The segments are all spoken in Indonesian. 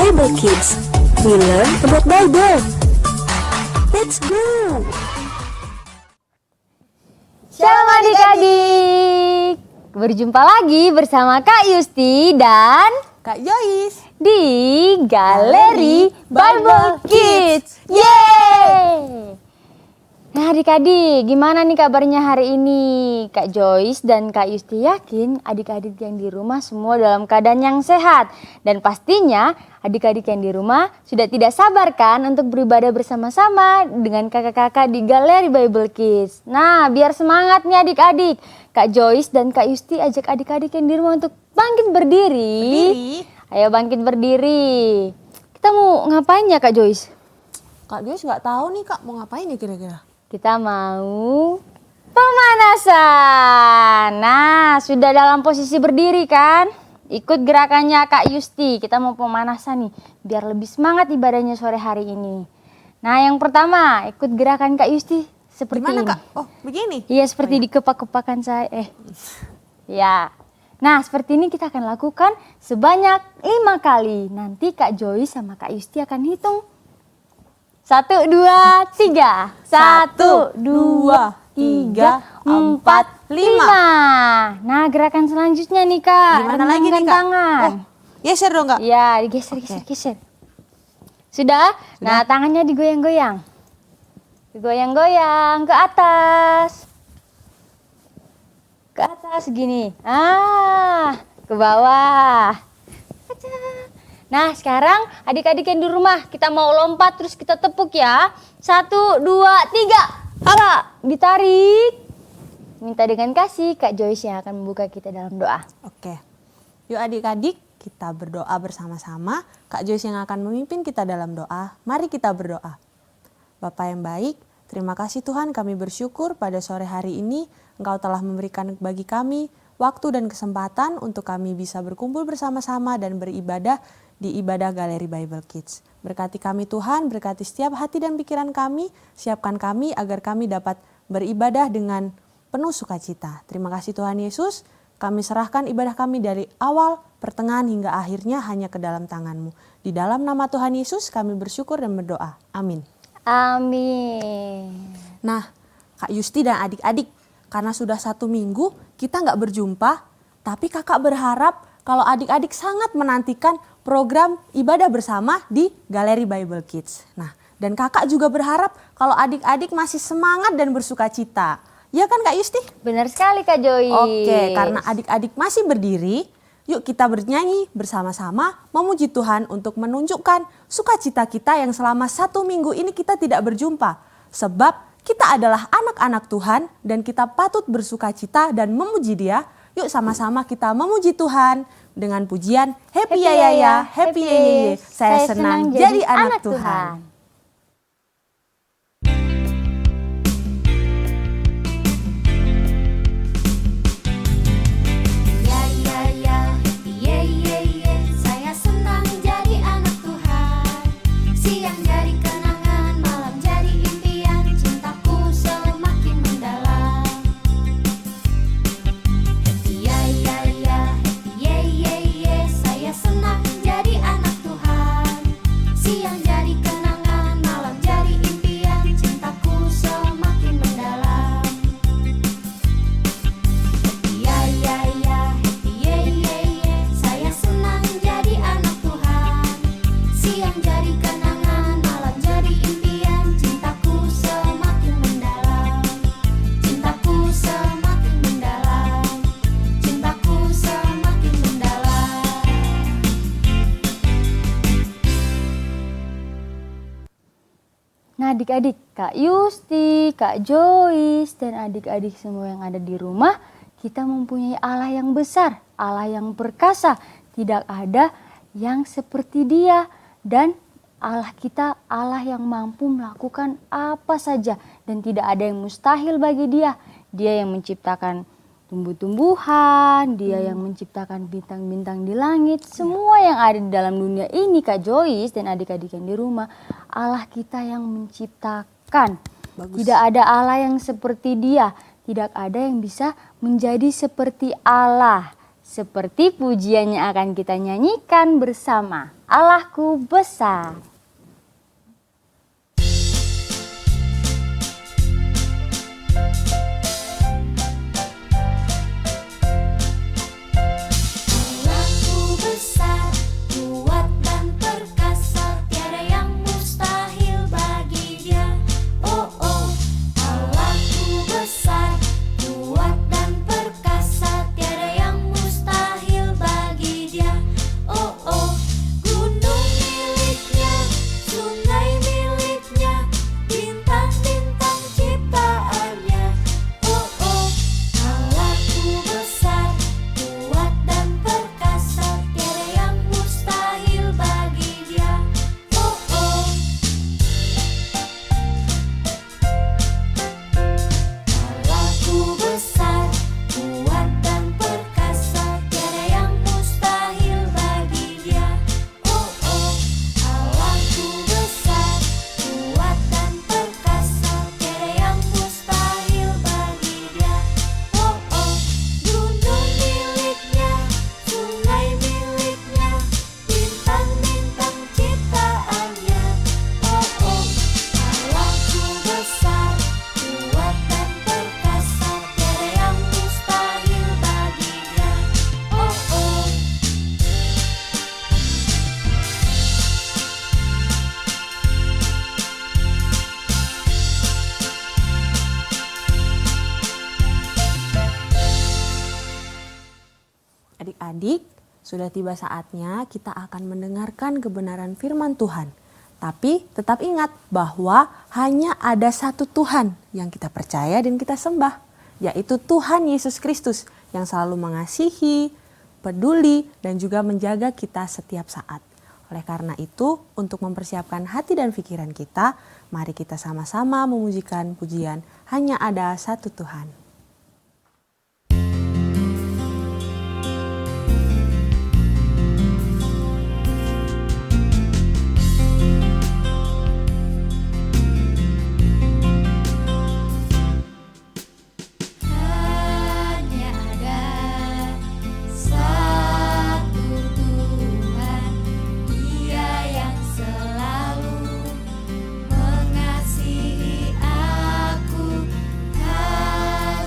Bible Kids. We learn about Bible. Let's go! Shalom adik-adik. Berjumpa lagi bersama Kak Yusti dan Kak Joyce di Galeri Bible Kids. Yeay! Nah adik-adik, gimana nih kabarnya hari ini? Kak Joyce dan Kak Yusti yakin adik-adik yang di rumah semua dalam keadaan yang sehat. Dan pastinya adik-adik yang di rumah sudah tidak sabar kan untuk beribadah bersama-sama dengan kakak-kakak di Galeri Bible Kids. Nah biar semangat nih adik-adik, Kak Joyce dan Kak Yusti ajak adik-adik yang di rumah untuk bangkit berdiri. Ayo bangkit berdiri. Kita mau ngapain ya Kak Joyce? Kak Joyce nggak tahu nih Kak mau ngapain ya kira-kira. Kita mau pemanasan. Nah, sudah dalam posisi berdiri kan? Ikut gerakannya Kak Yusti. Kita mau pemanasan nih, biar lebih semangat ibadahnya sore hari ini. Nah, yang pertama, ikut gerakan Kak Yusti seperti Gimana ini. Kak? Oh, begini? Iya, seperti dikepak-kepakan saya. Ya. Nah, seperti ini kita akan lakukan sebanyak 5 kali. Nanti Kak Joy sama Kak Yusti akan hitung. 1, 2, 3. 1, 2, 3, 4, 5. Nah, gerakan selanjutnya nih Kak. Gimana lagi nih Kak? Tangan. Oh, geser dong Kak. Ya, digeser. Sudah? Nah, tangannya digoyang-goyang. Digoyang-goyang ke atas. Ke atas gini. Ke bawah. Nah, sekarang adik-adik yang di rumah kita mau lompat terus kita tepuk ya. 1, 2, 3. Ditarik. Minta dengan kasih Kak Joyce yang akan membuka kita dalam doa. Oke. Yuk adik-adik kita berdoa bersama-sama. Kak Joyce yang akan memimpin kita dalam doa. Mari kita berdoa. Bapa yang baik, terima kasih Tuhan, kami bersyukur pada sore hari ini Engkau telah memberikan bagi kami waktu dan kesempatan untuk kami bisa berkumpul bersama-sama dan beribadah di ibadah Galeri Bible Kids. Berkati kami Tuhan, berkati setiap hati dan pikiran kami, siapkan kami agar kami dapat beribadah dengan penuh sukacita. Terima kasih Tuhan Yesus, kami serahkan ibadah kami dari awal, pertengahan hingga akhirnya hanya ke dalam tangan-Mu. Di dalam nama Tuhan Yesus kami bersyukur dan berdoa. Amin. Amin. Nah, Kak Yusti dan adik-adik, karena sudah 1 minggu kita nggak berjumpa, tapi kakak berharap kalau adik-adik sangat menantikan program ibadah bersama di Galeri Bible Kids. Nah, dan kakak juga berharap kalau adik-adik masih semangat dan bersuka cita. Ya kan Kak Yusti? Benar sekali Kak Joy. Oke, karena adik-adik masih berdiri, yuk kita bernyanyi bersama-sama memuji Tuhan untuk menunjukkan sukacita kita yang selama 1 minggu ini kita tidak berjumpa. Sebab kita adalah anak-anak Tuhan dan kita patut bersuka cita dan memuji Dia. Yuk sama-sama kita memuji Tuhan dengan pujian Happy Ya Ya Ya, Happy Ye Ye Ye. Saya senang jadi anak Tuhan. Nah adik-adik, Kak Yusti, Kak Joyce, dan adik-adik semua yang ada di rumah, kita mempunyai Allah yang besar, Allah yang perkasa. Tidak ada yang seperti Dia. Dan Allah kita, Allah yang mampu melakukan apa saja. Dan tidak ada yang mustahil bagi Dia. Dia yang menciptakan tumbuh-tumbuhan, Dia yang menciptakan bintang-bintang di langit. Semua yang ada di dalam dunia ini Kak Joyce dan adik-adik yang di rumah, Allah kita yang menciptakan. Bagus. Tidak ada Allah yang seperti Dia. Tidak ada yang bisa menjadi seperti Allah. Seperti pujian yang akan kita nyanyikan bersama. Allahku besar. Allahku besar, kuat dan perkasa, tiada yang mustahil bagi Dia. Oh oh, Allahku besar, kuat dan perkasa, tiada yang mustahil bagi Dia. Oh oh, gunung miliknya, sungai miliknya, bintang-bintang ciptaannya. Oh oh, Allahku besar, kuat dan perkasa, tiada yang mustahil bagi Dia. Oh oh, Allahku besar, kuat dan perkasa, tiada yang mustahil bagi Dia. Oh oh, Allahku besar, kuat dan perkasa, tiada yang mustahil bagi Dia. Oh oh, gunung miliknya, sungai miliknya, bintang-bintang ciptaannya. Oh oh, Allahku besar, kuat dan perkasa, tiada yang mustahil bagi Dia. Oh oh. Adik-adik, sudah tiba saatnya kita akan mendengarkan kebenaran firman Tuhan. Tapi tetap ingat bahwa hanya ada satu Tuhan yang kita percaya dan kita sembah, yaitu Tuhan Yesus Kristus yang selalu mengasihi, peduli, dan juga menjaga kita setiap saat. Oleh karena itu, untuk mempersiapkan hati dan pikiran kita, mari kita sama-sama memujikan pujian Hanya Ada Satu Tuhan. Hanya ada satu Tuhan, Dia yang selalu mengasihi aku. Hanya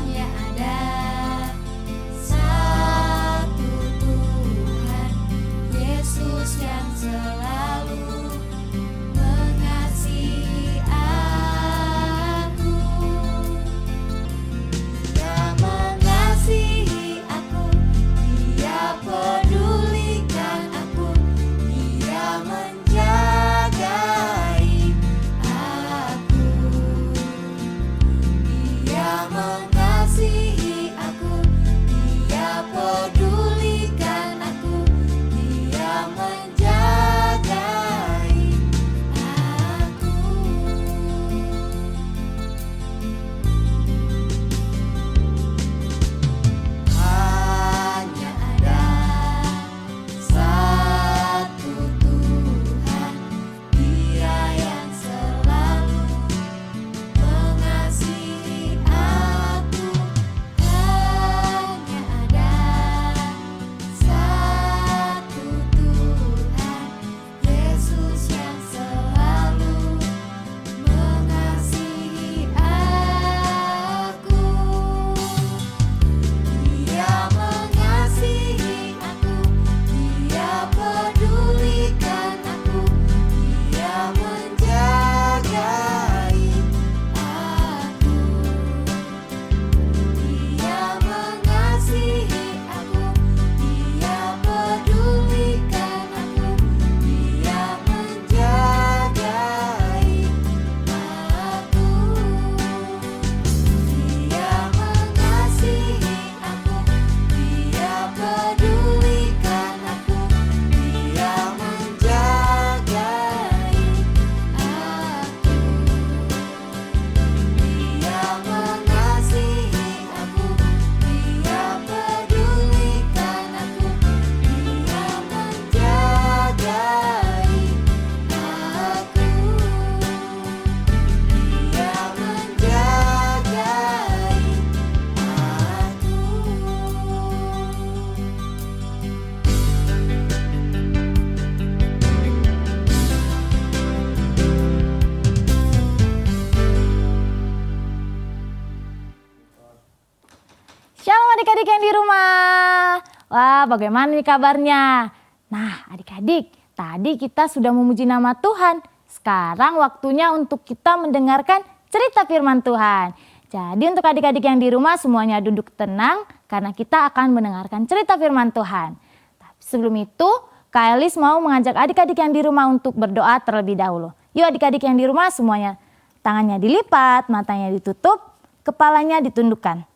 adik-adik yang di rumah. Wah, bagaimana nih kabarnya? Nah, adik-adik, tadi kita sudah memuji nama Tuhan. Sekarang waktunya untuk kita mendengarkan cerita firman Tuhan. Jadi untuk adik-adik yang di rumah semuanya duduk tenang karena kita akan mendengarkan cerita firman Tuhan. Tapi sebelum itu, Kak Elis mau mengajak adik-adik yang di rumah untuk berdoa terlebih dahulu. Yuk adik-adik yang di rumah semuanya tangannya dilipat, matanya ditutup, kepalanya ditundukkan.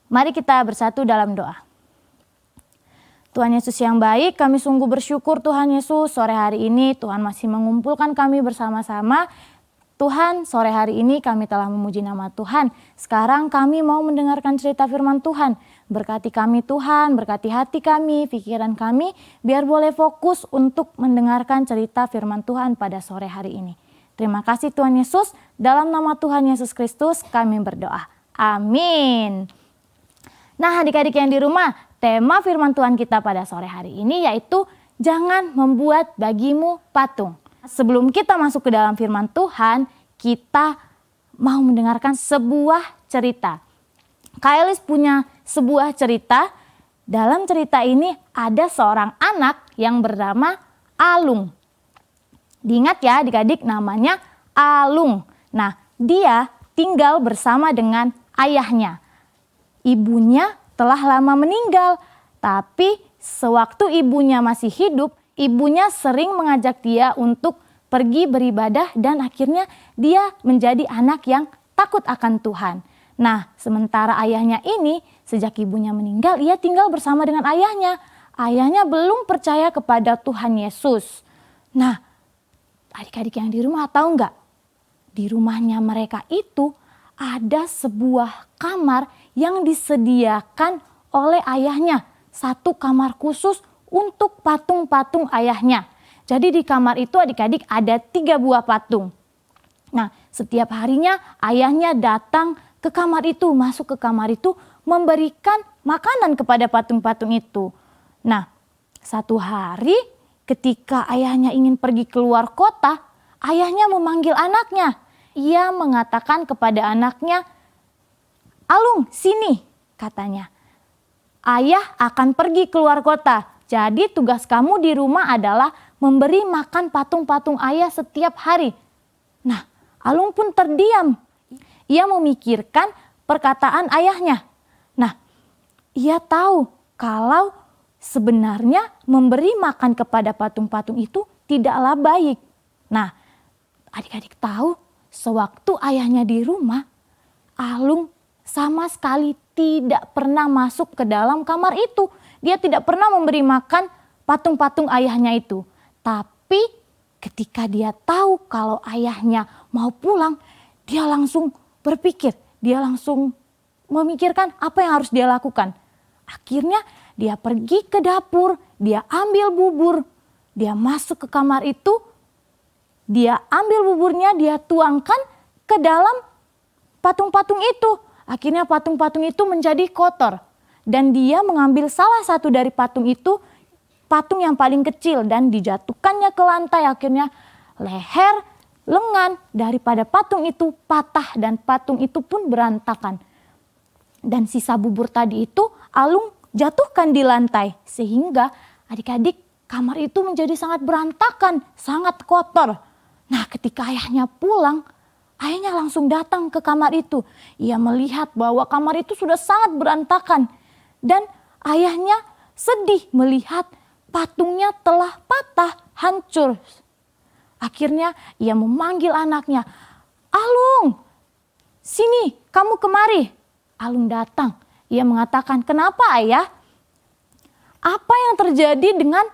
Mari kita bersatu dalam doa. Tuhan Yesus yang baik, kami sungguh bersyukur Tuhan Yesus sore hari ini Tuhan masih mengumpulkan kami bersama-sama. Tuhan, sore hari ini kami telah memuji nama Tuhan. Sekarang kami mau mendengarkan cerita firman Tuhan. Berkati kami Tuhan, berkati hati kami, pikiran kami, biar boleh fokus untuk mendengarkan cerita firman Tuhan pada sore hari ini. Terima kasih Tuhan Yesus, dalam nama Tuhan Yesus Kristus kami berdoa. Amin. Nah adik-adik yang di rumah, tema firman Tuhan kita pada sore hari ini yaitu jangan membuat bagimu patung. Sebelum kita masuk ke dalam firman Tuhan, kita mau mendengarkan sebuah cerita. Kak Elis punya sebuah cerita. Dalam cerita ini ada seorang anak yang bernama Alung. Diingat ya adik-adik, namanya Alung. Nah, dia tinggal bersama dengan ayahnya. Ibunya telah lama meninggal, tapi sewaktu ibunya masih hidup, ibunya sering mengajak dia untuk pergi beribadah dan akhirnya dia menjadi anak yang takut akan Tuhan. Nah, sementara ayahnya ini sejak ibunya meninggal, ia tinggal bersama dengan ayahnya. Ayahnya belum percaya kepada Tuhan Yesus. Nah, adik-adik yang di rumah tahu nggak? Di rumahnya mereka itu ada sebuah kamar yang disediakan oleh ayahnya. Satu kamar khusus untuk patung-patung ayahnya. Jadi di kamar itu adik-adik ada 3 buah patung. Nah, setiap harinya ayahnya datang ke kamar itu, masuk ke kamar itu, memberikan makanan kepada patung-patung itu. Nah, satu hari ketika ayahnya ingin pergi keluar kota, ayahnya memanggil anaknya. Ia mengatakan kepada anaknya, "Alung, sini," katanya. "Ayah akan pergi keluar kota. Jadi tugas kamu di rumah adalah memberi makan patung-patung ayah setiap hari." Nah, Alung pun terdiam. Ia memikirkan perkataan ayahnya. Nah, ia tahu kalau sebenarnya memberi makan kepada patung-patung itu tidaklah baik. Nah, adik-adik tahu sewaktu ayahnya di rumah, Alung sama sekali tidak pernah masuk ke dalam kamar itu. Dia tidak pernah memberi makan patung-patung ayahnya itu. Tapi ketika dia tahu kalau ayahnya mau pulang, dia langsung berpikir, dia langsung memikirkan apa yang harus dia lakukan. Akhirnya dia pergi ke dapur, dia ambil bubur, dia masuk ke kamar itu, dia ambil buburnya, dia tuangkan ke dalam patung-patung itu. Akhirnya patung-patung itu menjadi kotor. Dan dia mengambil salah satu dari patung itu, patung yang paling kecil, dan dijatuhkannya ke lantai. Akhirnya leher, lengan daripada patung itu patah dan patung itu pun berantakan. Dan sisa bubur tadi itu Alung jatuhkan di lantai. Sehingga adik-adik kamar itu menjadi sangat berantakan, sangat kotor. Nah, ketika ayahnya pulang, ayahnya langsung datang ke kamar itu. Ia melihat bahwa kamar itu sudah sangat berantakan. Dan ayahnya sedih melihat patungnya telah patah, hancur. Akhirnya ia memanggil anaknya, "Alung, sini, kamu kemari." Alung datang. Ia mengatakan, "Kenapa ayah? Apa yang terjadi dengan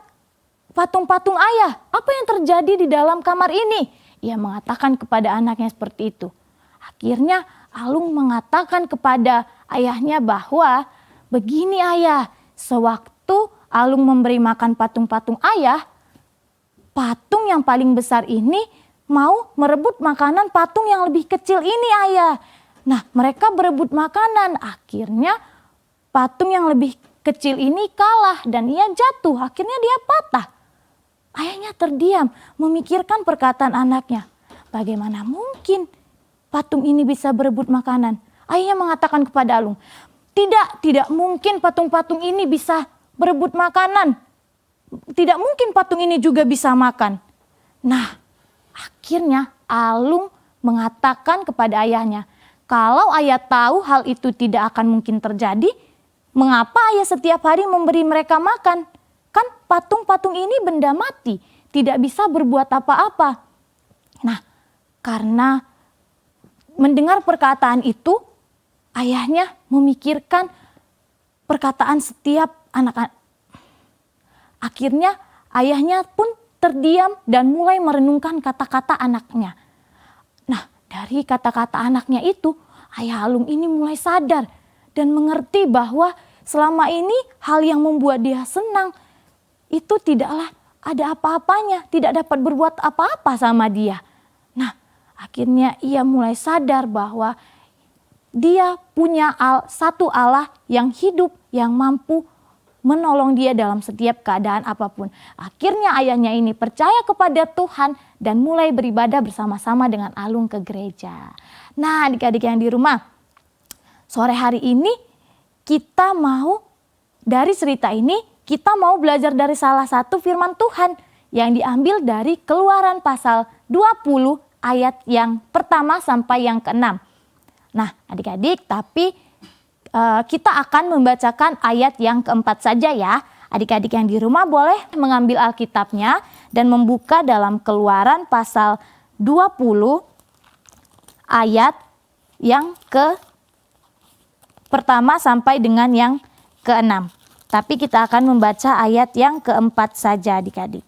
patung-patung ayah? Apa yang terjadi di dalam kamar ini?" Ia mengatakan kepada anaknya seperti itu. Akhirnya Alung mengatakan kepada ayahnya bahwa, "Begini ayah, sewaktu Alung memberi makan patung-patung ayah, patung yang paling besar ini mau merebut makanan patung yang lebih kecil ini ayah. Nah, mereka berebut makanan. Akhirnya patung yang lebih kecil ini kalah dan ia jatuh. Akhirnya dia patah." Ayahnya terdiam memikirkan perkataan anaknya. Bagaimana mungkin patung ini bisa berebut makanan? Ayahnya mengatakan kepada Alung, Tidak mungkin patung-patung ini bisa berebut makanan. Tidak mungkin patung ini juga bisa makan. Nah, akhirnya Alung mengatakan kepada ayahnya, kalau ayah tahu hal itu tidak akan mungkin terjadi, mengapa ayah setiap hari memberi mereka makan? Kan patung-patung ini benda mati, tidak bisa berbuat apa-apa. Nah, karena mendengar perkataan itu, ayahnya memikirkan perkataan setiap anak-anak. Akhirnya ayahnya pun terdiam dan mulai merenungkan kata-kata anaknya. Nah, dari kata-kata anaknya itu, ayah Alung ini mulai sadar dan mengerti bahwa selama ini hal yang membuat dia senang itu tidaklah ada apa-apanya, tidak dapat berbuat apa-apa sama dia. Nah, akhirnya ia mulai sadar bahwa dia punya satu Allah yang hidup, yang mampu menolong dia dalam setiap keadaan apapun. Akhirnya ayahnya ini percaya kepada Tuhan dan mulai beribadah bersama-sama dengan Alung ke gereja. Nah, adik-adik yang di rumah, sore hari ini kita mau dari cerita ini, kita mau belajar dari salah satu firman Tuhan yang diambil dari Keluaran pasal 20 ayat yang pertama sampai yang ke-6. Nah, adik-adik, tapi kita akan membacakan ayat yang keempat saja ya. Adik-adik yang di rumah boleh mengambil Alkitabnya dan membuka dalam Keluaran pasal 20 ayat yang pertama sampai dengan yang ke-6. Tapi kita akan membaca ayat yang keempat saja adik-adik.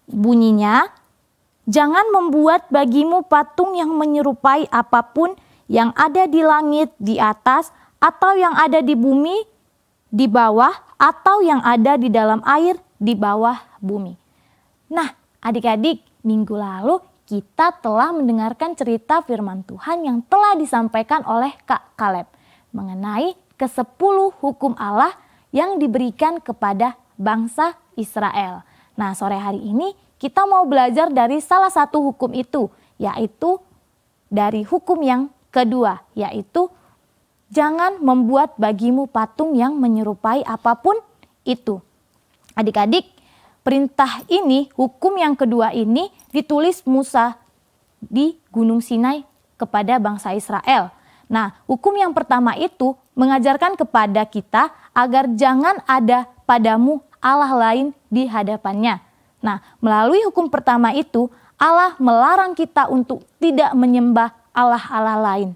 Bunyinya, jangan membuat bagimu patung yang menyerupai apapun yang ada di langit di atas, atau yang ada di bumi di bawah, atau yang ada di dalam air di bawah bumi. Nah, adik-adik, minggu lalu kita telah mendengarkan cerita firman Tuhan yang telah disampaikan oleh Kak Kaleb mengenai ke-10 hukum Allah yang diberikan kepada bangsa Israel. Nah, sore hari ini kita mau belajar dari salah satu hukum itu, yaitu dari hukum yang kedua, yaitu jangan membuat bagimu patung yang menyerupai apapun itu. Adik-adik, perintah ini, hukum yang kedua ini ditulis Musa di Gunung Sinai kepada bangsa Israel. Nah, hukum yang pertama itu mengajarkan kepada kita agar jangan ada padamu Allah lain di hadapannya. Nah, melalui hukum pertama itu, Allah melarang kita untuk tidak menyembah Allah-Allah lain.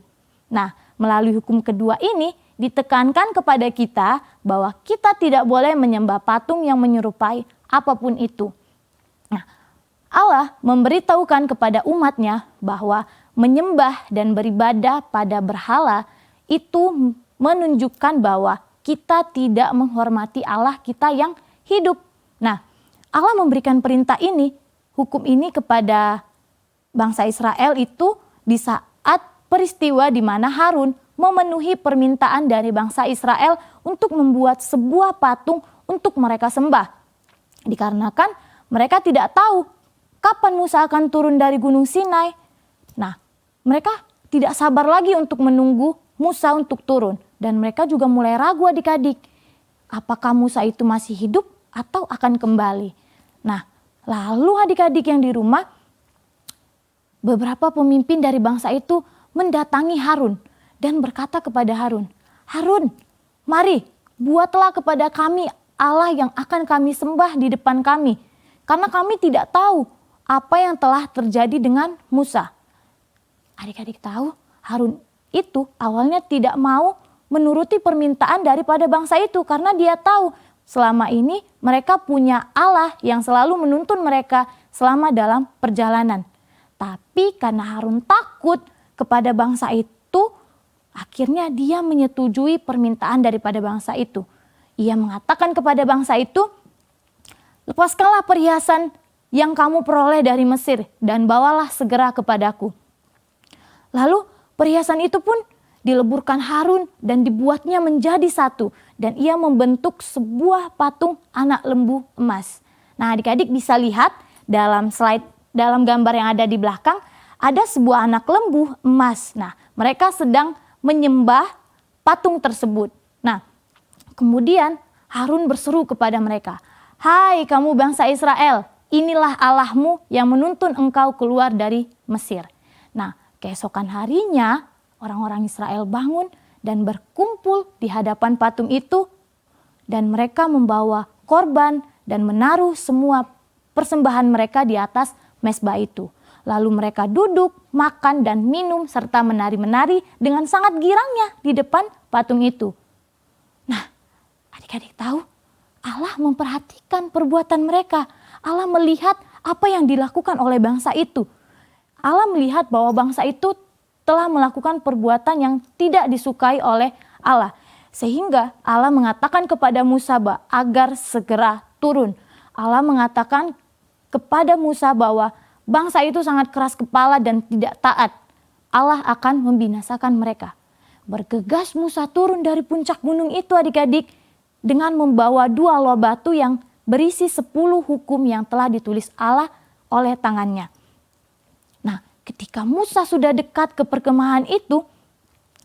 Nah, melalui hukum kedua ini ditekankan kepada kita bahwa kita tidak boleh menyembah patung yang menyerupai apapun itu. Nah, Allah memberitahukan kepada umatnya bahwa menyembah dan beribadah pada berhala itu menunjukkan bahwa kita tidak menghormati Allah kita yang hidup. Nah, Allah memberikan perintah ini, hukum ini kepada bangsa Israel itu di saat peristiwa di mana Harun memenuhi permintaan dari bangsa Israel untuk membuat sebuah patung untuk mereka sembah. Dikarenakan mereka tidak tahu kapan Musa akan turun dari Gunung Sinai. Nah, mereka tidak sabar lagi untuk menunggu Musa untuk turun. Dan mereka juga mulai ragu adik-adik, apakah Musa itu masih hidup atau akan kembali. Nah, lalu adik-adik yang di rumah, beberapa pemimpin dari bangsa itu mendatangi Harun dan berkata kepada Harun, "Harun, mari buatlah kepada kami Allah yang akan kami sembah di depan kami, karena kami tidak tahu apa yang telah terjadi dengan Musa." Adik-adik tahu, Harun itu awalnya tidak mau menuruti permintaan daripada bangsa itu karena dia tahu selama ini mereka punya Allah yang selalu menuntun mereka selama dalam perjalanan. Tapi karena Harun takut kepada bangsa itu, akhirnya dia menyetujui permintaan daripada bangsa itu. Ia mengatakan kepada bangsa itu, "Lepaskanlah perhiasan yang kamu peroleh dari Mesir dan bawalah segera kepadaku." Lalu perhiasan itu pun dileburkan Harun dan dibuatnya menjadi satu. Dan ia membentuk sebuah patung anak lembu emas. Nah, adik-adik bisa lihat dalam slide, dalam gambar yang ada di belakang, ada sebuah anak lembu emas. Nah, mereka sedang menyembah patung tersebut. Nah, kemudian Harun berseru kepada mereka, "Hai kamu bangsa Israel, inilah Allahmu yang menuntun engkau keluar dari Mesir." Nah, keesokan harinya orang-orang Israel bangun dan berkumpul di hadapan patung itu, dan mereka membawa korban dan menaruh semua persembahan mereka di atas mezbah itu. Lalu mereka duduk, makan dan minum serta menari-menari dengan sangat girangnya di depan patung itu. Nah, adik-adik tahu, Allah memperhatikan perbuatan mereka. Allah melihat apa yang dilakukan oleh bangsa itu. Allah melihat bahwa bangsa itu telah melakukan perbuatan yang tidak disukai oleh Allah. Sehingga Allah mengatakan kepada Musa agar segera turun. Allah mengatakan kepada Musa bahwa bangsa itu sangat keras kepala dan tidak taat. Allah akan membinasakan mereka. Bergegas Musa turun dari puncak gunung itu adik-adik dengan membawa 2 loh batu yang berisi 10 hukum yang telah ditulis Allah oleh tangannya. Nah, ketika Musa sudah dekat ke perkemahan itu,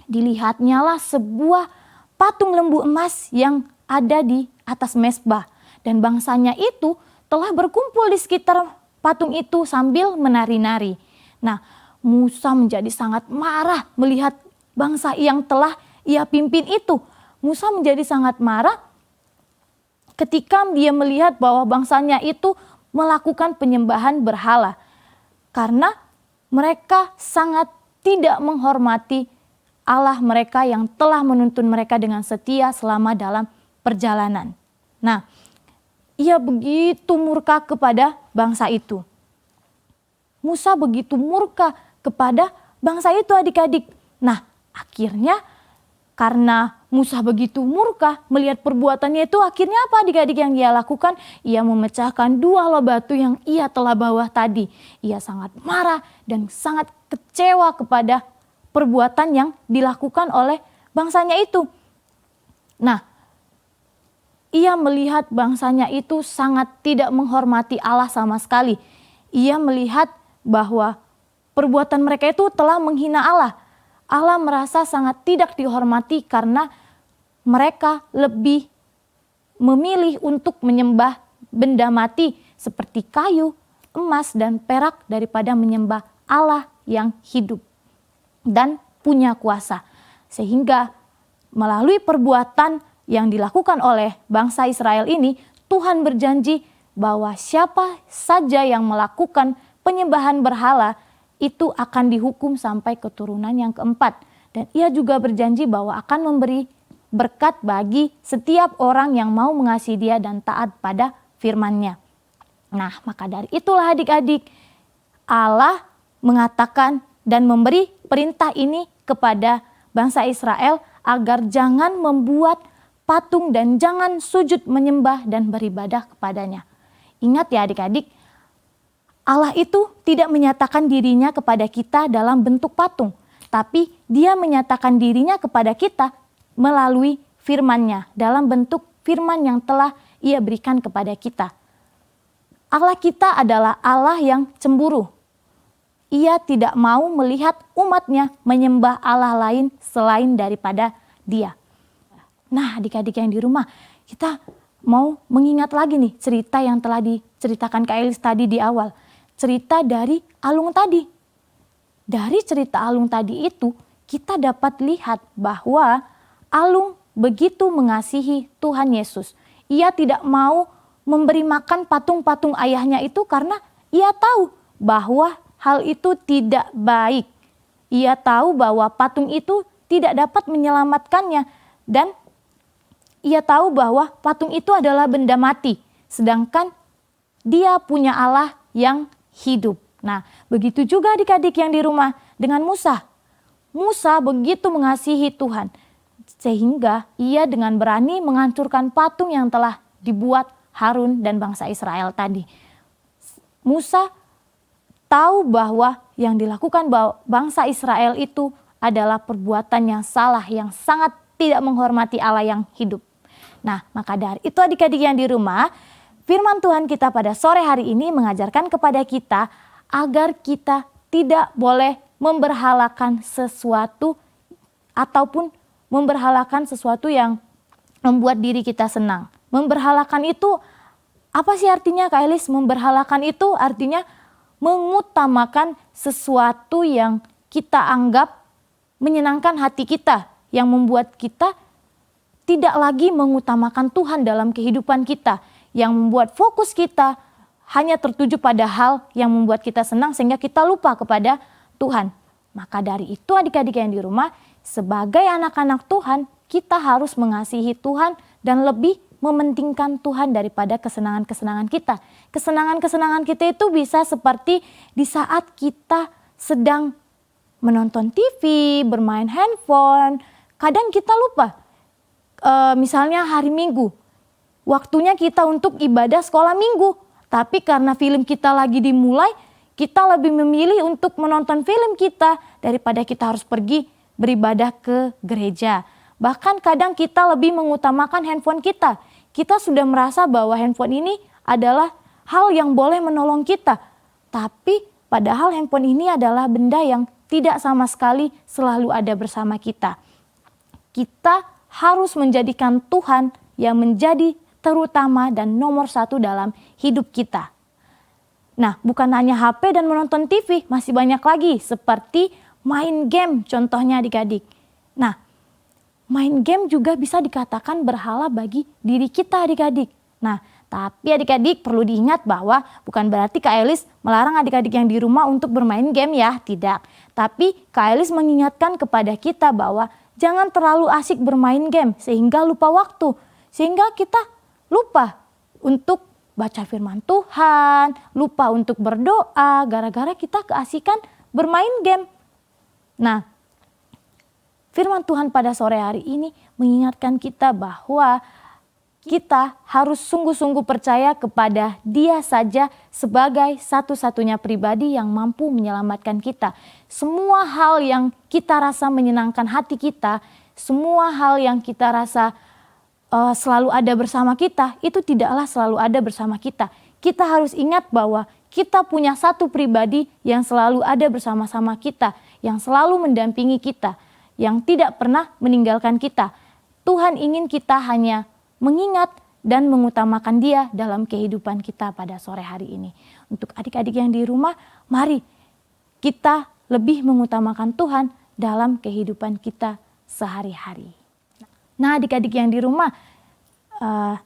dilihatnyalah sebuah patung lembu emas yang ada di atas mezbah. Dan bangsanya itu telah berkumpul di sekitar patung itu sambil menari-nari. Nah, Musa menjadi sangat marah melihat bangsa yang telah ia pimpin itu. Musa menjadi sangat marah ketika dia melihat bahwa bangsanya itu melakukan penyembahan berhala. Karena mereka sangat tidak menghormati Allah mereka yang telah menuntun mereka dengan setia selama dalam perjalanan. Nah, ia begitu murka kepada bangsa itu. Musa begitu murka kepada bangsa itu adik-adik. Nah, akhirnya karena Musa begitu murka melihat perbuatannya itu, akhirnya apa adik-adik yang dia lakukan? Ia memecahkan 2 loh batu yang ia telah bawa tadi. Ia sangat marah dan sangat kecewa kepada perbuatan yang dilakukan oleh bangsanya itu. Nah, ia melihat bangsanya itu sangat tidak menghormati Allah sama sekali. Ia melihat bahwa perbuatan mereka itu telah menghina Allah. Allah merasa sangat tidak dihormati karena mereka lebih memilih untuk menyembah benda mati seperti kayu, emas, dan perak daripada menyembah Allah yang hidup dan punya kuasa. Sehingga melalui perbuatan yang dilakukan oleh bangsa Israel ini, Tuhan berjanji bahwa siapa saja yang melakukan penyembahan berhala itu akan dihukum sampai keturunan yang keempat. Dan ia juga berjanji bahwa akan memberi berkat bagi setiap orang yang mau mengasihi dia dan taat pada firman-Nya. Nah, maka dari itulah adik-adik, Allah mengatakan dan memberi perintah ini kepada bangsa Israel agar jangan membuat patung dan jangan sujud menyembah dan beribadah kepadanya. Ingat ya adik-adik, Allah itu tidak menyatakan dirinya kepada kita dalam bentuk patung, tapi Dia menyatakan dirinya kepada kita melalui firman-Nya, dalam bentuk firman yang telah Ia berikan kepada kita. Allah kita adalah Allah yang cemburu. Ia tidak mau melihat umat-Nya menyembah Allah lain selain daripada Dia. Nah, adik-adik yang di rumah, kita mau mengingat lagi nih cerita yang telah diceritakan Kak Elis tadi di awal. Cerita dari Alung tadi. Dari cerita Alung tadi itu, kita dapat lihat bahwa Alung begitu mengasihi Tuhan Yesus. Ia tidak mau memberi makan patung-patung ayahnya itu karena ia tahu bahwa hal itu tidak baik. Ia tahu bahwa patung itu tidak dapat menyelamatkannya dan ia tahu bahwa patung itu adalah benda mati. Sedangkan dia punya Allah yang hidup. Nah, begitu juga adik-adik yang di rumah dengan Musa. Musa begitu mengasihi Tuhan sehingga ia dengan berani menghancurkan patung yang telah dibuat Harun dan bangsa Israel tadi. Musa tahu bahwa yang dilakukan bangsa Israel itu adalah perbuatan yang salah, yang sangat tidak menghormati Allah yang hidup. Nah, maka dari itu adik-adik yang di rumah, firman Tuhan kita pada sore hari ini mengajarkan kepada kita agar kita tidak boleh memberhalakan sesuatu ataupun memberhalakan sesuatu yang membuat diri kita senang. Memberhalakan itu apa sih artinya, Kak Elis? Memberhalakan itu artinya mengutamakan sesuatu yang kita anggap menyenangkan hati kita, yang membuat kita tidak lagi mengutamakan Tuhan dalam kehidupan kita, yang membuat fokus kita hanya tertuju pada hal yang membuat kita senang sehingga kita lupa kepada Tuhan. Maka dari itu adik-adik yang di rumah, sebagai anak-anak Tuhan, kita harus mengasihi Tuhan dan lebih mementingkan Tuhan daripada kesenangan-kesenangan kita. Kesenangan-kesenangan kita itu bisa seperti di saat kita sedang menonton TV, bermain handphone. Kadang kita lupa, misalnya hari Minggu, waktunya kita untuk ibadah sekolah minggu. Tapi karena film kita lagi dimulai, kita lebih memilih untuk menonton film kita daripada kita harus pergi beribadah ke gereja. Bahkan kadang kita lebih mengutamakan handphone kita. Kita sudah merasa bahwa handphone ini adalah hal yang boleh menolong kita. Tapi padahal handphone ini adalah benda yang tidak sama sekali selalu ada bersama kita. Kita harus menjadikan Tuhan yang menjadi terutama dan nomor satu dalam hidup kita. Nah, bukan hanya HP dan menonton TV, masih banyak lagi seperti main game contohnya adik-adik. Nah, main game juga bisa dikatakan berhala bagi diri kita adik-adik. Nah, tapi adik-adik perlu diingat bahwa bukan berarti Kak Elis melarang adik-adik yang di rumah untuk bermain game ya, tidak. Tapi Kak Elis mengingatkan kepada kita bahwa jangan terlalu asik bermain game sehingga lupa waktu. Sehingga kita lupa untuk baca firman Tuhan, lupa untuk berdoa gara-gara kita keasikan bermain game. Nah, firman Tuhan pada sore hari ini mengingatkan kita bahwa kita harus sungguh-sungguh percaya kepada Dia saja sebagai satu-satunya pribadi yang mampu menyelamatkan kita. Semua hal yang kita rasa menyenangkan hati kita, semua hal yang kita rasa selalu ada bersama kita, itu tidaklah selalu ada bersama kita. Kita harus ingat bahwa kita punya satu pribadi yang selalu ada bersama-sama kita, yang selalu mendampingi kita, yang tidak pernah meninggalkan kita. Tuhan ingin kita hanya mengingat dan mengutamakan Dia dalam kehidupan kita pada sore hari ini. Untuk adik-adik yang di rumah, mari kita lebih mengutamakan Tuhan dalam kehidupan kita sehari-hari. Nah, adik-adik yang di rumah,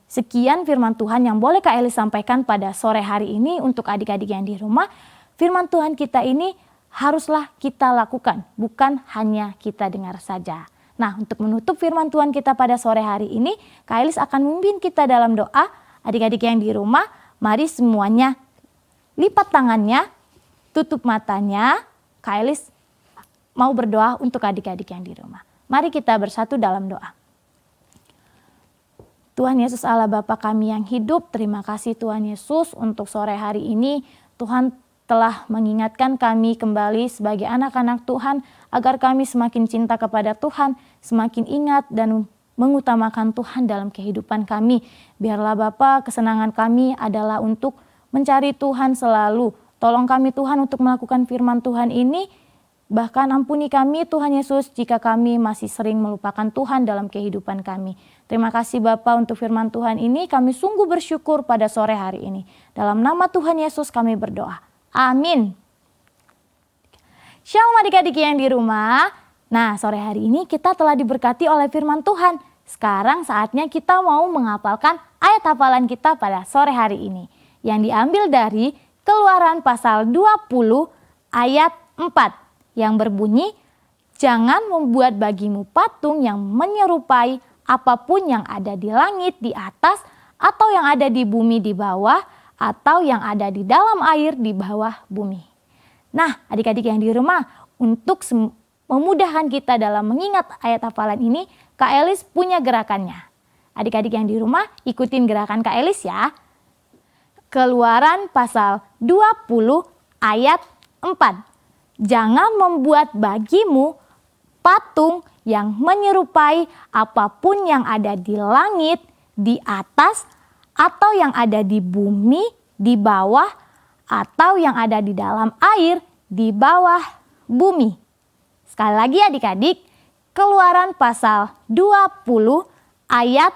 sekian firman Tuhan yang boleh Kak Elis sampaikan pada sore hari ini untuk adik-adik yang di rumah. Firman Tuhan kita ini haruslah kita lakukan, bukan hanya kita dengar saja. Nah, untuk menutup firman Tuhan kita pada sore hari ini, Kak Elis akan memimpin kita dalam doa. Adik-adik yang di rumah, mari semuanya lipat tangannya, tutup matanya. Kak Elis mau berdoa untuk adik-adik yang di rumah. Mari kita bersatu dalam doa. Tuhan Yesus Allah Bapa kami yang hidup, terima kasih Tuhan Yesus untuk sore hari ini. Tuhan telah mengingatkan kami kembali sebagai anak-anak Tuhan agar kami semakin cinta kepada Tuhan, semakin ingat dan mengutamakan Tuhan dalam kehidupan kami. Biarlah Bapa, kesenangan kami adalah untuk mencari Tuhan selalu. Tolong kami Tuhan untuk melakukan firman Tuhan ini. Bahkan ampuni kami Tuhan Yesus jika kami masih sering melupakan Tuhan dalam kehidupan kami. Terima kasih Bapa untuk firman Tuhan ini, kami sungguh bersyukur pada sore hari ini. Dalam nama Tuhan Yesus kami berdoa. Amin. Shalom adik-adik yang di rumah. Nah, sore hari ini kita telah diberkati oleh firman Tuhan. Sekarang saatnya kita mau menghafalkan ayat hafalan kita pada sore hari ini. Yang diambil dari Keluaran pasal 20 ayat 4. Yang berbunyi, jangan membuat bagimu patung yang menyerupai apapun yang ada di langit di atas, atau yang ada di bumi di bawah, atau yang ada di dalam air di bawah bumi. Nah, adik-adik yang di rumah, untuk memudahkan kita dalam mengingat ayat hafalan ini, Kak Elis punya gerakannya. Adik-adik yang di rumah, ikutin gerakan Kak Elis ya. Keluaran pasal 20 ayat 4. Jangan membuat bagimu patung yang menyerupai apapun yang ada di langit, di atas, atau yang ada di bumi, di bawah, atau yang ada di dalam air, di bawah bumi. Sekali lagi adik-adik, Keluaran pasal 20 ayat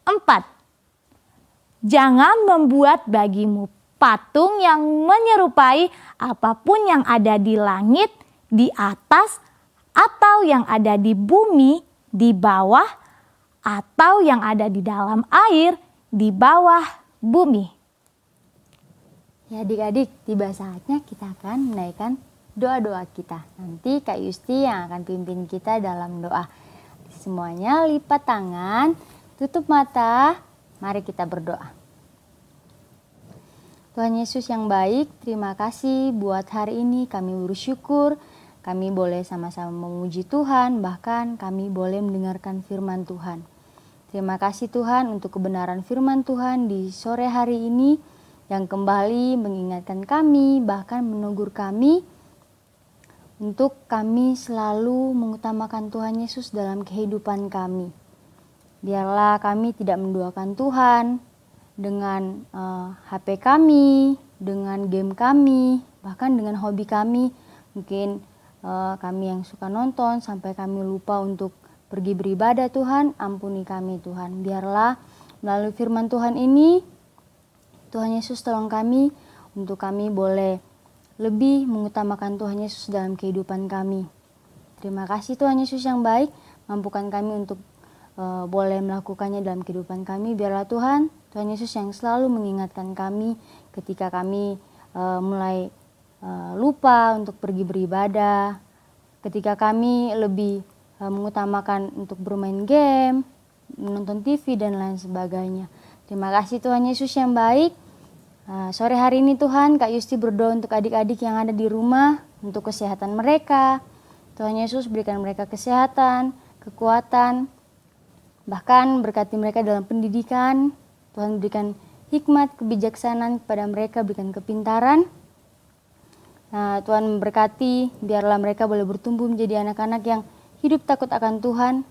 4. Jangan membuat bagimu patung yang menyerupai apapun yang ada di langit, di atas, atau yang ada di bumi, di bawah, atau yang ada di dalam air, di bawah bumi. Ya adik-adik, tiba saatnya kita akan menaikkan doa-doa kita. Nanti Kak Yusti yang akan pimpin kita dalam doa. Semuanya lipat tangan, tutup mata, mari kita berdoa. Tuhan Yesus yang baik, terima kasih buat hari ini kami bersyukur. Kami boleh sama-sama memuji Tuhan, bahkan kami boleh mendengarkan firman Tuhan. Terima kasih Tuhan untuk kebenaran firman Tuhan di sore hari ini yang kembali mengingatkan kami, bahkan menegur kami untuk kami selalu mengutamakan Tuhan Yesus dalam kehidupan kami. Biarlah kami tidak menduakan Tuhan dengan HP kami, dengan game kami, bahkan dengan hobi kami. Mungkin kami yang suka nonton sampai kami lupa untuk pergi beribadah. Tuhan, ampuni kami Tuhan. Biarlah melalui firman Tuhan ini, Tuhan Yesus tolong kami untuk kami boleh lebih mengutamakan Tuhan Yesus dalam kehidupan kami. Terima kasih Tuhan Yesus yang baik, mampukan kami untuk boleh melakukannya dalam kehidupan kami. Biarlah Tuhan Yesus yang selalu mengingatkan kami ketika kami mulai lupa untuk pergi beribadah, ketika kami lebih mengutamakan untuk bermain game, menonton TV dan lain sebagainya. Terima kasih Tuhan Yesus yang baik. Sore hari ini Tuhan, Kak Yusti berdoa untuk adik-adik yang ada di rumah, untuk kesehatan mereka. Tuhan Yesus berikan mereka kesehatan, kekuatan, bahkan berkati mereka dalam pendidikan. Tuhan berikan hikmat, kebijaksanaan kepada mereka, berikan kepintaran. Tuhan memberkati, biarlah mereka boleh bertumbuh menjadi anak-anak yang hidup takut akan Tuhan,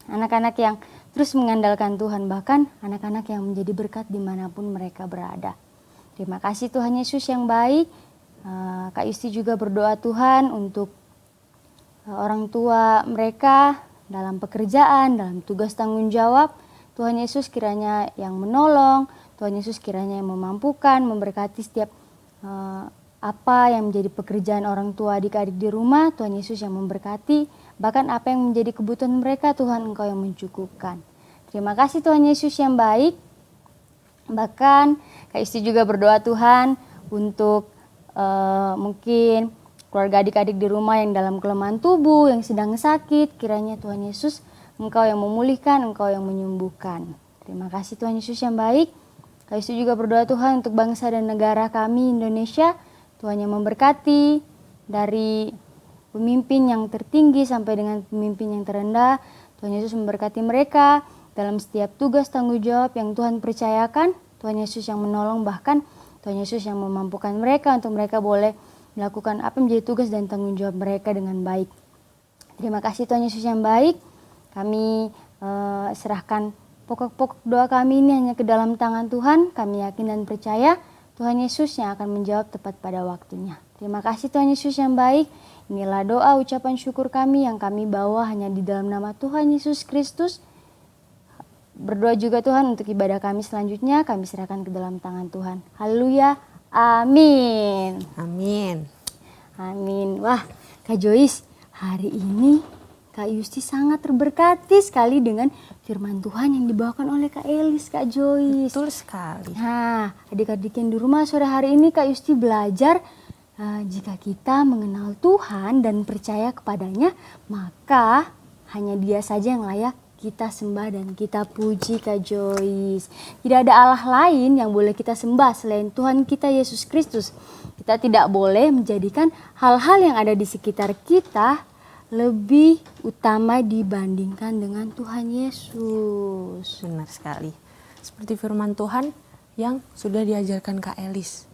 anak-anak yang terus mengandalkan Tuhan, bahkan anak-anak yang menjadi berkat dimanapun mereka berada. Terima kasih Tuhan Yesus yang baik. Kak Yusti juga berdoa Tuhan untuk orang tua mereka dalam pekerjaan, dalam tugas tanggung jawab. Tuhan Yesus kiranya yang menolong, Tuhan Yesus kiranya yang memampukan, memberkati setiap apa yang menjadi pekerjaan orang tua adik-adik di rumah. Tuhan Yesus yang memberkati, bahkan apa yang menjadi kebutuhan mereka, Tuhan Engkau yang mencukupkan. Terima kasih Tuhan Yesus yang baik. Bahkan Kak Isti juga berdoa Tuhan untuk mungkin keluarga adik-adik di rumah yang dalam kelemahan tubuh, yang sedang sakit. Kiranya Tuhan Yesus Engkau yang memulihkan, Engkau yang menyembuhkan. Terima kasih Tuhan Yesus yang baik. Kak Isti juga berdoa Tuhan untuk bangsa dan negara kami Indonesia. Tuhan yang memberkati dari pemimpin yang tertinggi sampai dengan pemimpin yang terendah. Tuhan Yesus memberkati mereka dalam setiap tugas tanggung jawab yang Tuhan percayakan. Tuhan Yesus yang menolong, bahkan Tuhan Yesus yang memampukan mereka untuk mereka boleh melakukan apa yang menjadi tugas dan tanggung jawab mereka dengan baik. Terima kasih Tuhan Yesus yang baik. Kami serahkan pokok-pokok doa kami ini hanya ke dalam tangan Tuhan. Kami yakin dan percaya Tuhan Yesus yang akan menjawab tepat pada waktunya. Terima kasih Tuhan Yesus yang baik. Inilah doa ucapan syukur kami yang kami bawa hanya di dalam nama Tuhan Yesus Kristus. Berdoa juga Tuhan untuk ibadah kami selanjutnya, kami serahkan ke dalam tangan Tuhan. Haleluya, amin. Amin. Amin. Wah, Kak Joyce, hari ini Kak Yusti sangat terberkati sekali dengan firman Tuhan yang dibawakan oleh Kak Elis, Kak Joyce. Betul sekali. Nah, adik-adik yang di rumah sore hari ini Kak Yusti belajar jika kita mengenal Tuhan dan percaya kepadanya, maka hanya Dia saja yang layak kita sembah dan kita puji, Kak Joyce. Tidak ada Allah lain yang boleh kita sembah selain Tuhan kita Yesus Kristus. Kita tidak boleh menjadikan hal-hal yang ada di sekitar kita lebih utama dibandingkan dengan Tuhan Yesus. Benar sekali. Seperti firman Tuhan yang sudah diajarkan Kak Elis.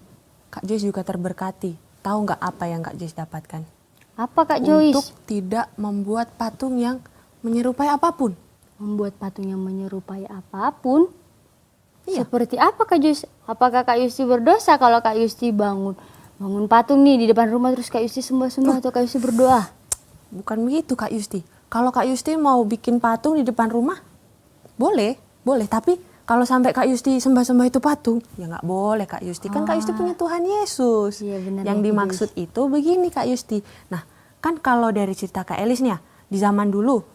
Kak Joyce juga terberkati. Tahu nggak apa yang Kak Joyce dapatkan? Apa Kak Joyce? Untuk tidak membuat patung yang menyerupai apapun. Membuat patung yang menyerupai apapun? Iya. Seperti apa Kak Joyce? Apakah Kak Yusti berdosa kalau Kak Yusti bangun bangun patung nih di depan rumah terus Kak Yusti sembah-sembah atau Kak Yusti berdoa? Bukan begitu Kak Yusti. Kalau Kak Yusti mau bikin patung di depan rumah, boleh. Tapi kalau sampai Kak Yusti sembah-sembah itu patung, ya nggak boleh Kak Yusti. Kan Kak Yusti punya Tuhan Yesus. Iya, benar, Yang ya, dimaksud itu begini Kak Yusti. Nah, kan kalau dari cerita Kak Elis nih ya, di zaman dulu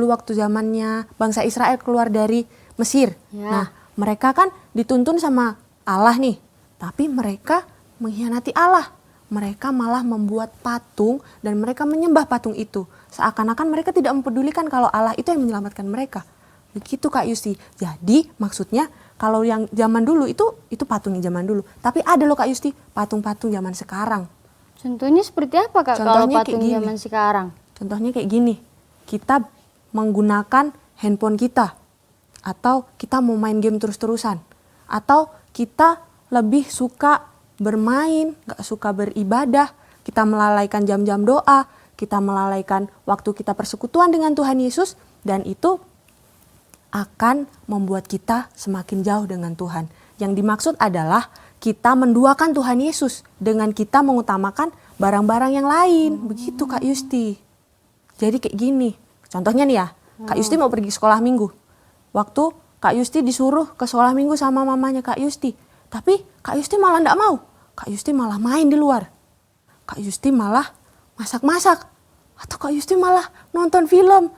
waktu zamannya bangsa Israel keluar dari Mesir. Ya. Nah, mereka kan dituntun sama Allah nih. Tapi mereka mengkhianati Allah. Mereka malah membuat patung dan mereka menyembah patung itu. Seakan-akan mereka tidak mempedulikan kalau Allah itu yang menyelamatkan mereka. Begitu Kak Yusti. Jadi maksudnya kalau yang zaman dulu itu patung yang zaman dulu. Tapi ada loh Kak Yusti patung-patung zaman sekarang. Contohnya seperti apa Kak kalau Contohnya kayak patung gini. zaman sekarang? Contohnya kayak gini. Kita menggunakan handphone kita. Atau kita mau main game terus-terusan. Atau kita lebih suka bermain, gak suka beribadah, kita melalaikan jam-jam doa, kita melalaikan waktu kita persekutuan dengan Tuhan Yesus, dan itu akan membuat kita semakin jauh dengan Tuhan. Yang dimaksud adalah kita menduakan Tuhan Yesus dengan kita mengutamakan barang-barang yang lain. Begitu Kak Yusti. Jadi kayak gini, contohnya nih ya, Kak Yusti mau pergi sekolah minggu. Waktu Kak Yusti disuruh ke sekolah minggu sama mamanya Kak Yusti. Tapi Kak Yusti malah enggak mau. Kak Yusti malah main di luar. Kak Yusti malah masak-masak. Atau Kak Yusti malah nonton film,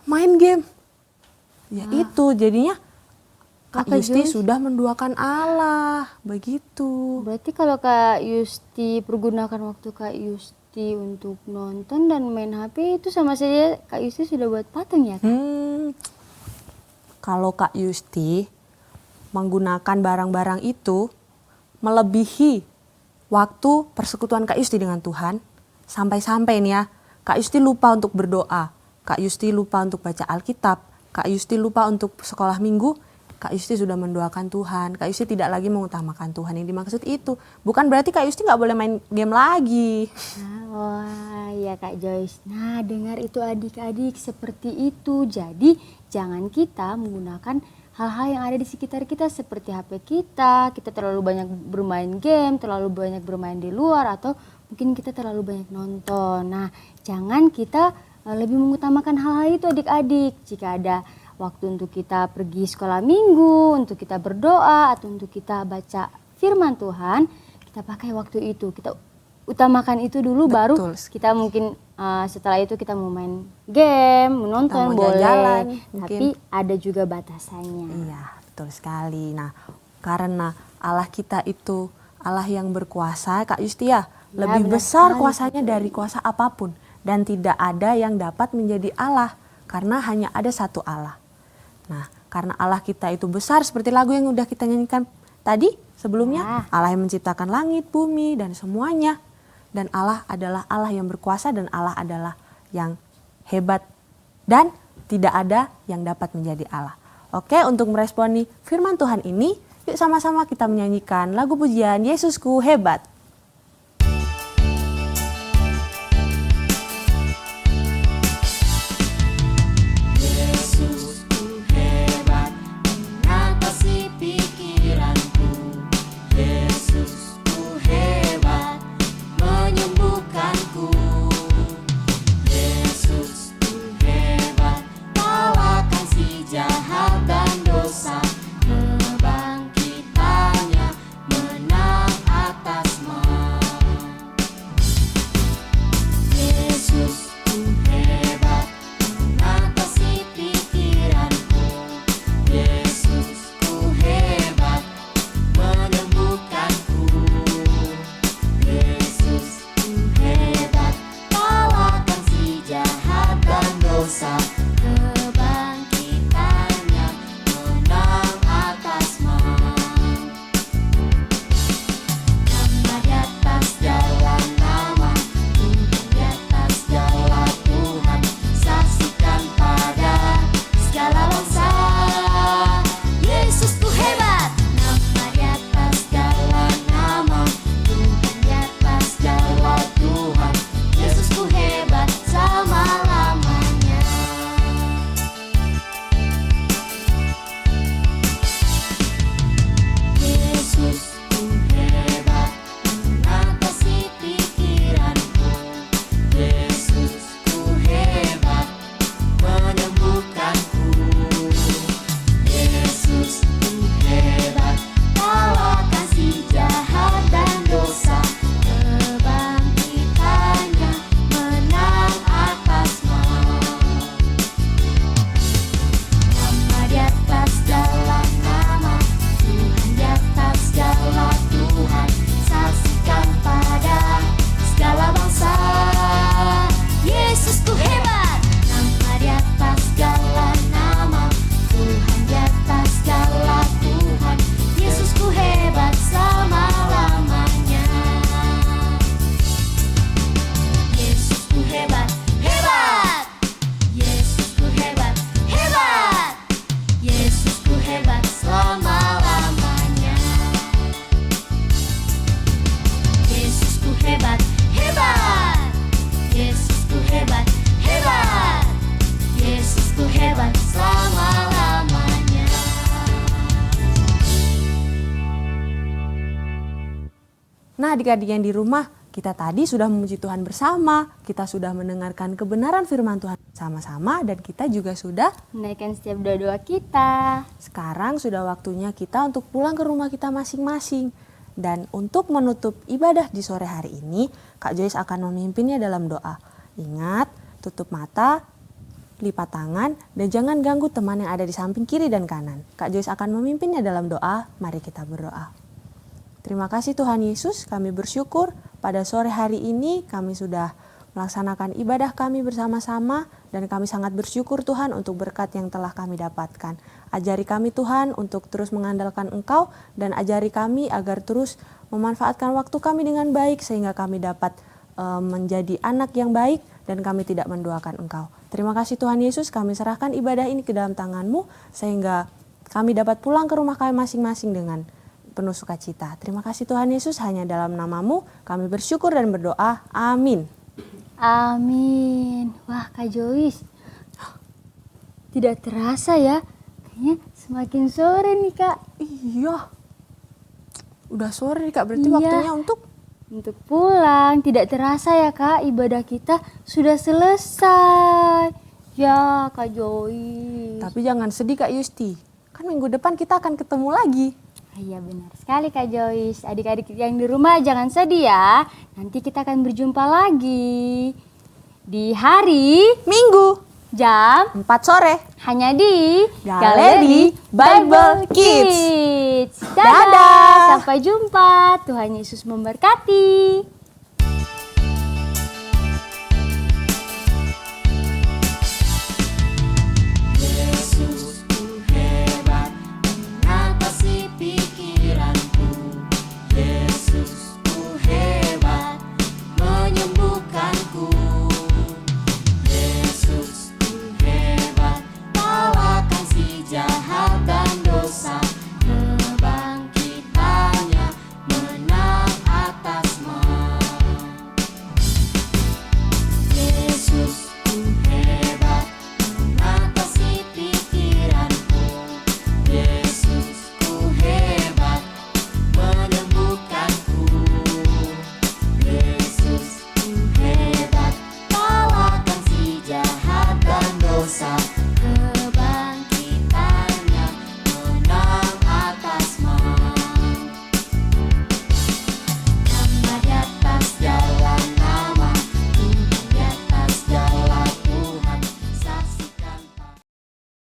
main game. Ya itu jadinya Kak Yusti sudah menduakan Allah. Begitu. Berarti kalau Kak Yusti pergunakan waktu Kak Yusti untuk nonton dan main HP itu sama saja Kak Yusti sudah buat patung ya Kak? Kalau Kak Yusti menggunakan barang-barang itu melebihi waktu persekutuan Kak Yusti dengan Tuhan, sampai-sampai nih ya, Kak Yusti lupa untuk berdoa, Kak Yusti lupa untuk baca Alkitab, Kak Yusti lupa untuk sekolah minggu, Kak Yusti sudah mendoakan Tuhan, Kak Yusti tidak lagi mengutamakan Tuhan. Yang dimaksud itu bukan berarti Kak Yusti nggak boleh main game lagi. Wah, ya Kak Joyce. Nah, dengar itu adik-adik seperti itu. Jadi, jangan kita menggunakan hal-hal yang ada di sekitar kita seperti HP kita terlalu banyak bermain game, terlalu banyak bermain di luar, atau mungkin kita terlalu banyak nonton. Nah, jangan kita lebih mengutamakan hal-hal itu adik-adik. Jika ada waktu untuk kita pergi sekolah minggu, untuk kita berdoa, atau untuk kita baca firman Tuhan, kita pakai waktu itu. Kita utamakan itu dulu. Betul. Baru kita mungkin setelah itu kita mau main game, menonton, Kita mau boleh. jalan-jalan, Tapi ada juga batasannya. Iya, betul sekali. Nah, karena Allah kita itu Allah yang berkuasa, Kak Yusti ya, lebih benar besar sekali. kuasanya dari kuasa apapun. Dan tidak ada yang dapat menjadi Allah, karena hanya ada satu Allah. Nah, karena Allah kita itu besar, seperti lagu yang udah kita nyanyikan tadi sebelumnya, Allah yang menciptakan langit, bumi, dan semuanya. Dan Allah adalah Allah yang berkuasa dan Allah adalah yang hebat. Dan tidak ada yang dapat menjadi Allah. Oke, untuk meresponi firman Tuhan ini, yuk sama-sama kita menyanyikan lagu pujian Yesusku Hebat. Yesusku hebat mengatasi pikiranku. Yesusku hebat menyembuhkanku. Yesusku hebat kalahkan si jahat dan dosa. Kebangkitannya menang atas adik-adik yang di rumah, kita tadi sudah memuji Tuhan bersama, kita sudah mendengarkan kebenaran firman Tuhan sama-sama, dan kita juga sudah Menaikkan setiap doa-doa kita. sekarang sudah waktunya kita untuk pulang ke rumah kita masing-masing. Dan untuk menutup ibadah di sore hari ini, Kak Joyce akan memimpinnya dalam doa. Ingat, tutup mata, lipat tangan, dan jangan ganggu teman yang ada di samping kiri dan kanan. Kak Joyce akan memimpinnya dalam doa. Mari kita berdoa. Terima kasih Tuhan Yesus, kami bersyukur pada sore hari ini kami sudah melaksanakan ibadah kami bersama-sama, dan kami sangat bersyukur Tuhan untuk berkat yang telah kami dapatkan. Ajari kami Tuhan untuk terus mengandalkan Engkau, dan ajari kami agar terus memanfaatkan waktu kami dengan baik sehingga kami dapat menjadi anak yang baik dan kami tidak menduakan Engkau. Terima kasih Tuhan Yesus, kami serahkan ibadah ini ke dalam tangan-Mu sehingga kami dapat pulang ke rumah kami masing-masing dengan penuh sukacita. Terima kasih Tuhan Yesus, hanya dalam nama-Mu kami bersyukur dan berdoa. Amin. Amin. Wah, Kak Joyce, tidak terasa ya, kayaknya semakin sore nih Kak. Iya, udah sore nih Kak, berarti Iya. waktunya untuk pulang. Tidak terasa ya Kak, ibadah kita sudah selesai. Ya Kak Joyce. Tapi jangan sedih Kak Yusti, kan minggu depan kita akan ketemu lagi. Iya benar sekali Kak Joyce. Adik-adik yang di rumah jangan sedih ya. Nanti kita akan berjumpa lagi di hari Minggu jam 4 sore. hanya di Galeri Bible Kids. Dadah. Dadah. Sampai jumpa. Tuhan Yesus memberkati.